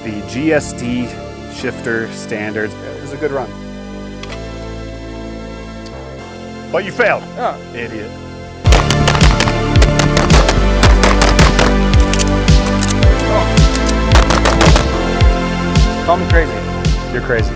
the GST Shifter Standards. It was a good run. But you failed. Oh. Idiot. Oh. Call me crazy. You're crazy.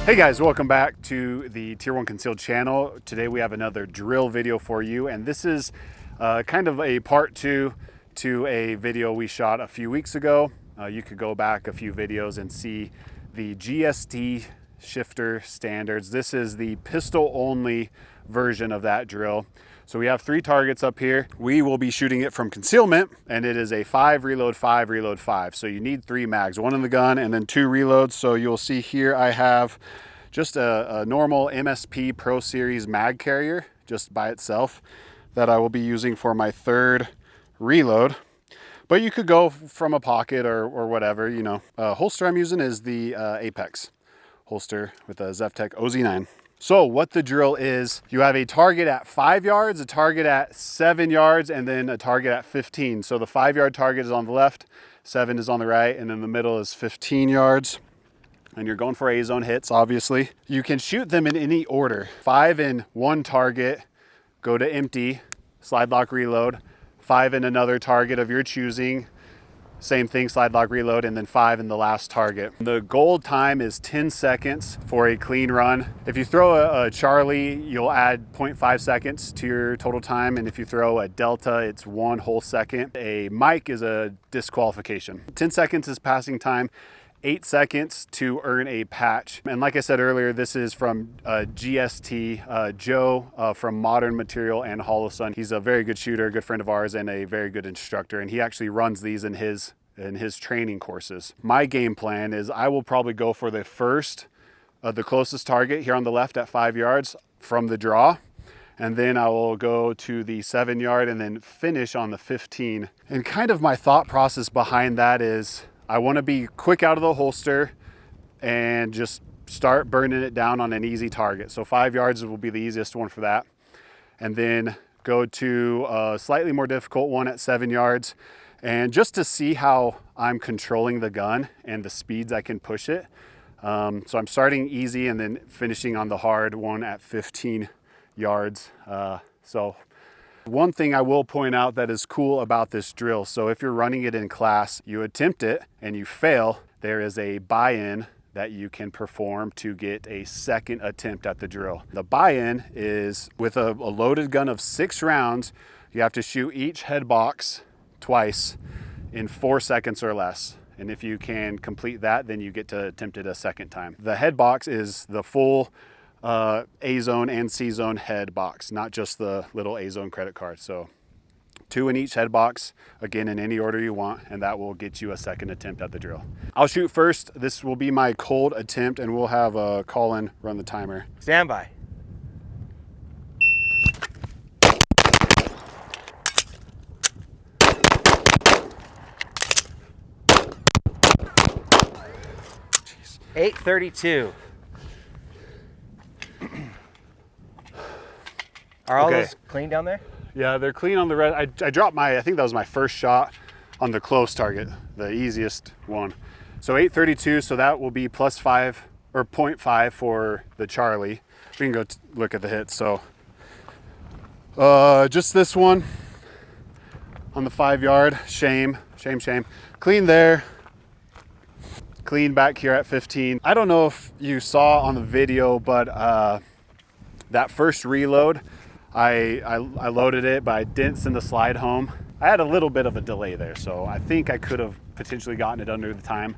Hey guys, welcome back to the Tier 1 Concealed channel. Today we have another drill video for you, and this is kind of a part 2 to a video we shot a few weeks ago. You could go back a few videos and see the GST Shifter Standards. This is the pistol only version of that drill. So we have 3 targets up here. We will be shooting it from concealment, and it is a 5 reload 5 reload 5. So you need 3 mags, 1 in the gun and then 2 reloads. So you'll see here I have just a normal MSP Pro Series mag carrier just by itself that I will be using for my 3rd reload. But you could go from a pocket or whatever, you know. Holster I'm using is the Apex holster with a Zeftech OZ9. So what the drill is, you have a target at 5 yards, a target at 7 yards, and then a target at 15. So the 5-yard target is on the left, 7 is on the right, and in the middle is 15 yards. And you're going for A-zone hits, obviously. You can shoot them in any order. 5 in one target, go to empty, slide lock reload. 5 in another target of your choosing, same thing, slide lock reload, and then 5 in the last target. The goal time is 10 seconds for a clean run. If you throw a Charlie, you'll add 0.5 seconds to your total time, and if you throw a Delta, it's 1 whole second. A mic is a disqualification. 10 seconds is passing time. 8 seconds to earn a patch. And like I said earlier, this is from GST, Joe from Modern Material and Holosun. He's a very good shooter, a good friend of ours, and a very good instructor. And he actually runs these in his training courses. My game plan is I will probably go for the first, the closest target here on the left at 5 yards from the draw. And then I will go to the 7 yard and then finish on the 15. And kind of my thought process behind that is, I want to be quick out of the holster and just start burning it down on an easy target. So 5 yards will be the easiest one for that. And then go to a slightly more difficult one at 7 yards. And just to see how I'm controlling the gun and the speeds I can push it. So I'm starting easy and then finishing on the hard one at 15 yards. One thing I will point out that is cool about this drill, so if you're running it in class, you attempt it and you fail, there is a buy-in that you can perform to get a second attempt at the drill. The buy-in is with a loaded gun of 6 rounds, you have to shoot each head box twice in 4 seconds or less. And if you can complete that, then you get to attempt it a second time. The head box is the full A-zone and C-zone head box, not just the little A-zone credit card. So 2 in each head box, again in any order you want, and that will get you a second attempt at the drill. I'll shoot first. This will be my cold attempt, and we'll have Colin run the timer. Stand by. Jeez. 8:32. Are all those clean down there? Yeah, they're clean on the red. I dropped I think that was my first shot on the close target, the easiest one. So 8:32, so that will be +5 or 0.5 for the Charlie. We can go look at the hits. So just this one on the 5 yard, shame. Clean there. Clean back here at 15. I don't know if you saw on the video, but that first reload, I loaded it, but I didn't send the slide home. I had a little bit of a delay there, so I think I could have potentially gotten it under the time.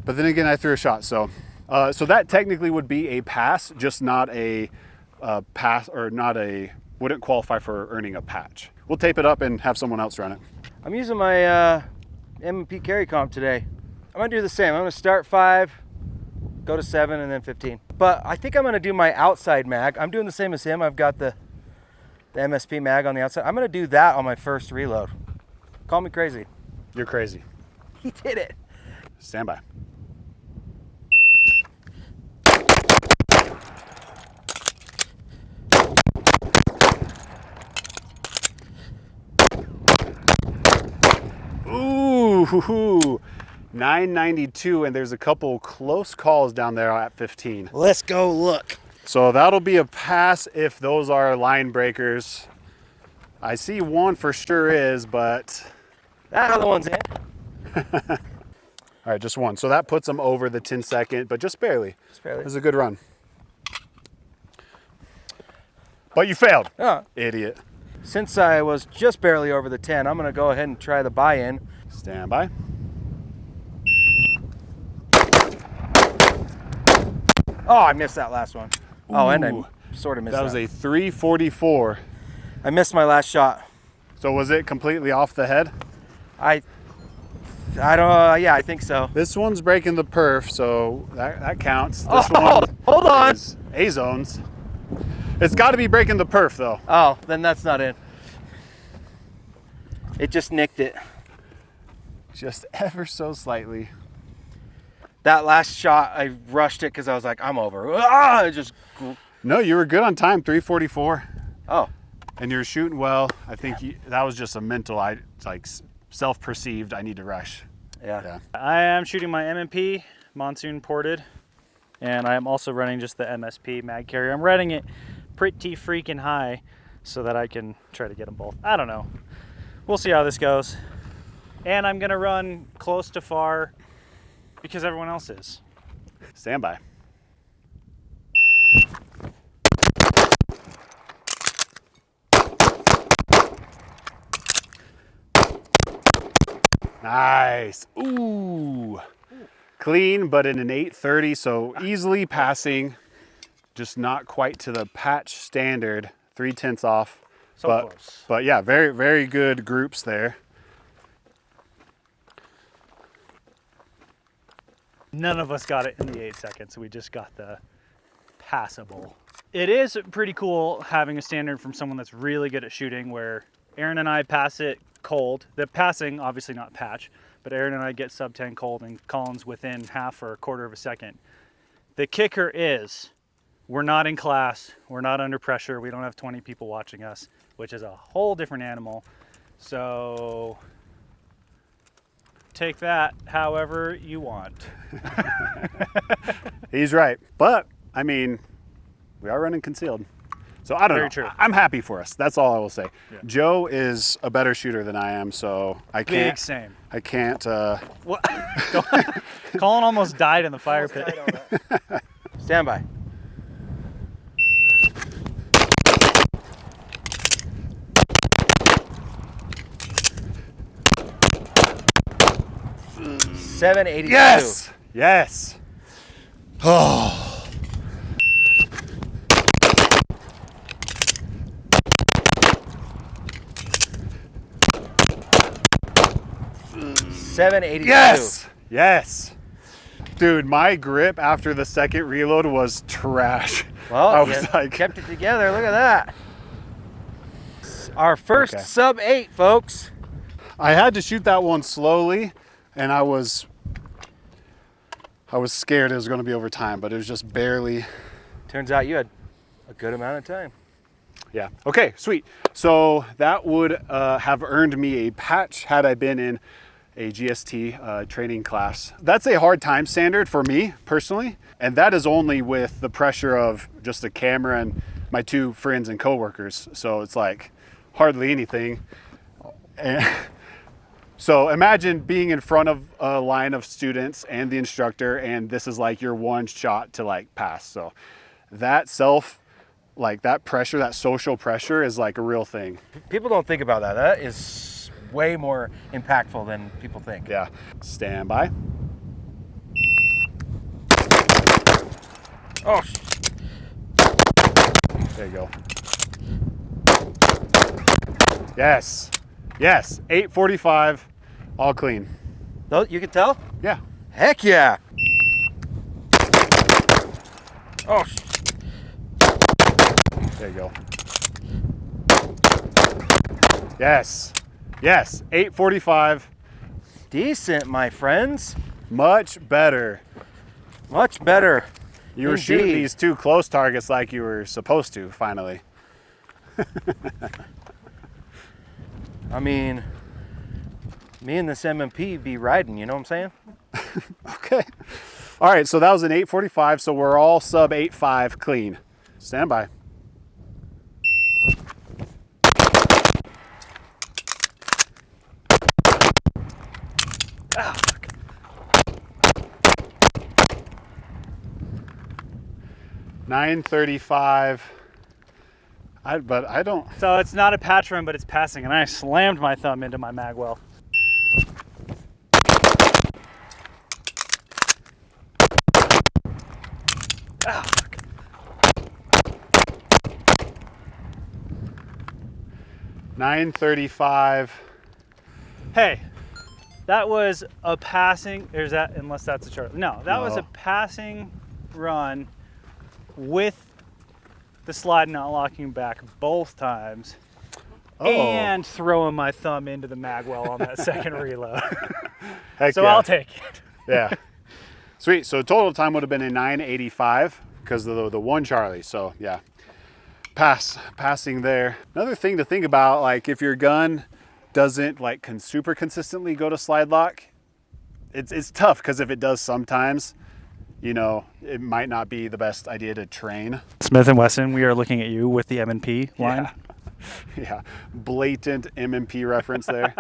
But then again, I threw a shot, so that technically would be a pass, just not a pass, or wouldn't qualify for earning a patch. We'll tape it up and have someone else run it. I'm using my M&P carry comp today. I'm gonna do the same. I'm gonna start 5, go to 7, and then 15. But I think I'm gonna do my outside mag. I'm doing the same as him. I've got the MSP mag on the outside. I'm gonna do that on my first reload. Call me crazy. You're crazy. He did it. Stand by. Ooh, 992, and there's a couple close calls down there at 15. Let's go look. So that'll be a pass if those are line breakers. I see one for sure is, but... That other one's in. All right, just one. So that puts them over the 10 second, but just barely. Just barely. It was a good run. But you failed, idiot. Since I was just barely over the 10, I'm gonna go ahead and try the buy-in. Stand by. Oh, I missed that last one. Oh, and I Ooh. sort of missed That was a 344. I missed my last shot. So was it completely off the head? I don't, yeah, I think so. This one's breaking the perf, so that counts. This Oh, one hold on. is A-zones. It's got to be breaking the perf, though. Oh, then that's not in. It just nicked it. Just ever so slightly. That last shot, I rushed it because I was like, I'm over. Ah, it just... No, you were good on time, 344. Oh. And you're shooting well. I think that was just a mental, like self-perceived, I need to rush. Yeah. I am shooting my M&P monsoon ported, and I am also running just the MSP mag carrier. I'm running it pretty freaking high so that I can try to get them both. I don't know. We'll see how this goes. And I'm gonna run close to far because everyone else is. Stand by. Nice. Ooh. Clean, but in an 830, so easily passing. Just not quite to the patch standard. 3/10 off. So close. But yeah, very, very good groups there. None of us got it in the 8 seconds. We just got the passable. It is pretty cool having a standard from someone that's really good at shooting, where Aaron and I pass it cold. The passing, obviously not patch, but Aaron and I get sub 10 cold and Colin's within half or a quarter of a second. The kicker is we're not in class. We're not under pressure. We don't have 20 people watching us, which is a whole different animal. So take that however you want. He's right. But, I mean, we are running concealed. So I don't know. True. I'm happy for us. That's all I will say. Yeah. Joe is a better shooter than I am, so I can't. Big same. I can't. What? Colin almost died in the fire pit. Stand by. $782. Yes. Yes. Oh. $782. Yes. Yes. Dude, my grip after the second reload was trash. Well, I was like, kept it together. Look at that. Our first Okay. sub 8, folks. I had to shoot that one slowly, and I was scared it was going to be over time, but it was just barely. Turns out you had a good amount of time. Yeah. Okay, sweet. So that would have earned me a patch had I been in a GST training class. That's a hard time standard for me personally, and that is only with the pressure of just the camera and my two friends and coworkers. So it's like hardly anything. And so imagine being in front of a line of students and the instructor, and this is like your one shot to like pass. So that that pressure, that social pressure is like a real thing. People don't think about that. That is way more impactful than people think. Yeah. Stand by. Oh, There you go. Yes. Yes. 845. All clean. you can tell? Yeah. Heck yeah. Oh, There you go. Yes. Yes. 845. decent, my friends. Much better. Much better. You were shooting Indeed. these two close targets like you were supposed to, finally. I mean, me and this M&P be riding, you know what I'm saying? Okay. All right, so that was an 845, so we're all sub 8.5 clean. Stand by. Ah, fuck. 935. But I don't. So it's not a patch run, but it's passing, and I slammed my thumb into my mag well. Ah, fuck. 935. Hey, that was a passing. There's that, unless that's a chart. No, that was a passing run with the slide not locking back both times, and throwing my thumb into the mag well on that second reload. Heck So yeah. I'll take it. Yeah. Sweet. So total time would have been a 985 because of the one Charlie. So yeah, passing there. Another thing to think about, like if your gun doesn't like super consistently go to slide lock, it's tough because if it does sometimes, you know, it might not be the best idea to train. Smith & Wesson, we are looking at you with the M&P line. Yeah, blatant M&P reference there.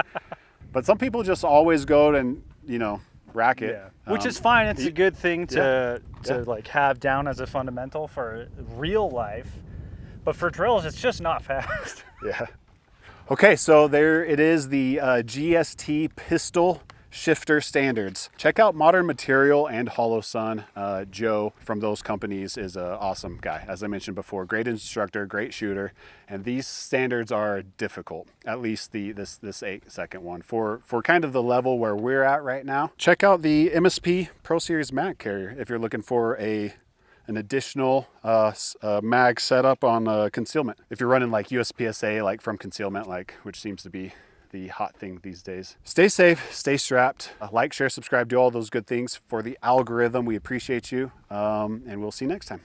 But some people just always go and, you know, rack it. Yeah. Which is fine. It's a good thing to like have down as a fundamental for real life. But for drills, it's just not fast. Yeah. Okay, so there it is, the GST Pistol Shifter Standards. Check out Modern Material and Holosun. Joe from those companies is an awesome guy. As I mentioned before, great instructor, great shooter, and these standards are difficult. At least this 8-second one for kind of the level where we're at right now. Check out the MSP Pro Series mag carrier if you're looking for an additional mag setup on concealment. If you're running like USPSA, like from concealment, like which seems to be the hot thing these days. Stay safe, stay strapped, like, share, subscribe, do all those good things for the algorithm. We appreciate you, and we'll see you next time.